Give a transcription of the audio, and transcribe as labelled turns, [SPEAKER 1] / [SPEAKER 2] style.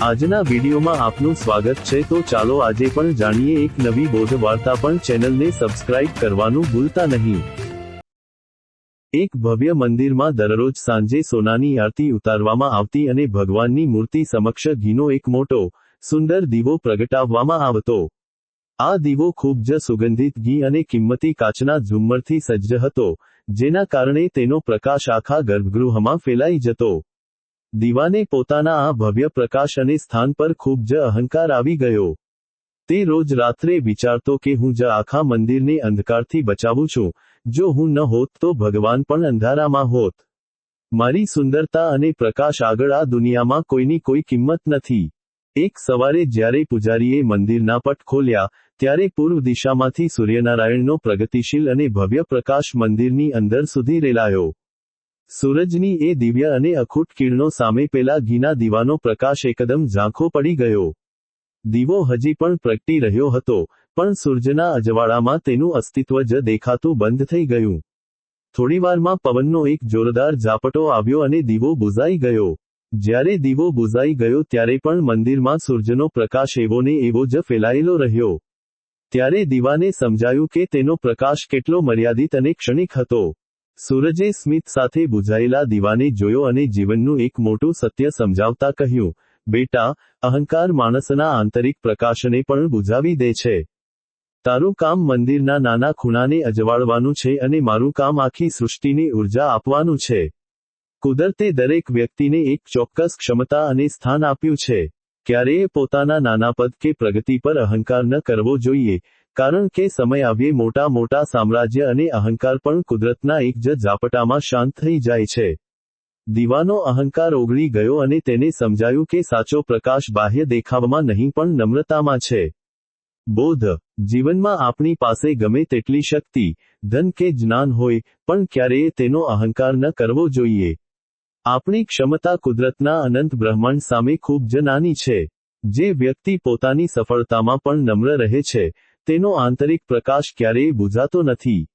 [SPEAKER 1] આજના વિડીયોમાં આપનું સ્વાગત છે। તો ચાલો આજે પણ જાણીએ એક નવી બોધ વાર્તા। પણ ચેનલને સબસ્ક્રાઇબ કરવાનું ભૂલતા નહીં। એક ભવ્ય મંદિરમાં દરરોજ સાંજે સોનાની આરતી ઉતારવામાં આવતી અને ભગવાનની મૂર્તિ સમક્ષ ઘીનો એક મોટો સુંદર દીવો પ્રગટાવવામાં આવતો। આ દીવો ખૂબ જ સુગંધિત ઘી અને કિંમતી કાચના ઝુમ્મરથી સજ્જ હતો, જેના કારણે તેનો પ્રકાશ આખા ગર્ભગૃહમાં ફેલાઈ જતો। દીવાને પોતાના આ ભવ્ય પ્રકાશ અને સ્થાન પર ખૂબ જ અહંકાર આવી ગયો। તે રોજ રાત્રે વિચારતો કે હું જ આખા મંદિરને અંધકારથી બચાવું છું। જો હું ન હોત તો ભગવાન પણ અંધારામાં હોત। મારી સુંદરતા અને પ્રકાશ આગળ આ દુનિયામાં કોઈની કોઈ કિંમત નથી। એક સવારે જ્યારે પૂજારીએ મંદિરના પટ ખોલ્યા, ત્યારે પૂર્વ દિશામાંથી સૂર્યનારાયણનો પ્રગતિશીલ અને ભવ્ય પ્રકાશ મંદિરની અંદર સુધી રેલાયો। સૂરજની એ દિવ્ય અને અખૂટ કિરણો સામે પેલા ઘીના દીવાનો પ્રકાશ એકદમ ઝાંખો પડી ગયો। દીવો હજી પણ પ્રગટી રહ્યો હતો, પણ સૂરજના અજવાળામાં તેનું અસ્તિત્વ જ દેખાતું બંધ થઈ ગયું। થોડીવારમાં પવનનો એક જોરદાર ઝાપટો આવ્યો અને દીવો બુઝાઈ ગયો। જ્યારે દીવો બુઝાઈ ગયો ત્યારે પણ મંદિરમાં સૂરજનો પ્રકાશ એવો ને એવો જ ફેલાયેલો રહ્યો। ત્યારે દીવાને સમજાયું કે તેનો પ્રકાશ કેટલો મર્યાદિત અને ક્ષણિક હતો। સૂરજે સ્મિત સાથે બુઝાયેલા દીવાને જોયો અને જીવનનું એક મોટું સત્ય સમજાવતા કહ્યું, બેટા, અહંકાર માણસના આંતરિક પ્રકાશને પણ બુઝાવી દે છે। તારું કામ મંદિરના નાના ખૂણાને અજવાળવાનું છે અને મારું કામ આખી સૃષ્ટિને ઉર્જા આપવાનું છે। કુદરતે દરેક વ્યક્તિને એક ચોક્કસ ક્ષમતા અને સ્થાન આપ્યું છે। ક્યારેય પોતાના નાના પદ કે પ્રગતિ પર અહંકાર ન કરવો જોઈએ, કારણ કે સમય આવ્યે મોટા મોટા સામ્રાજ્ય અને અહંકાર પણ કુદરતના એક જ ઝાપટામાં શાંત થઈ જાય છે। દીવાનો અહંકાર ઓગળી ગયો અને તેને સમજાયું કે સાચો પ્રકાશ બાહ્ય દેખાવમાં નહીં પણ નમ્રતામાં છે। બોધ: જીવનમાં આપણી પાસે ગમે તેટલી શક્તિ, ધન કે જ્ઞાન હોય, પણ ક્યારેય તેનો અહંકાર ન કરવો જોઈએ। આપણી ક્ષમતા કુદરતના અનંત બ્રહ્માંડ સામે ખૂબ જ નાની છે। જે વ્યક્તિ પોતાની સફળતામાં પણ નમ્ર રહે છે, તેનો આંતરિક પ્રકાશ ક્યારેય બુઝાતો નથી।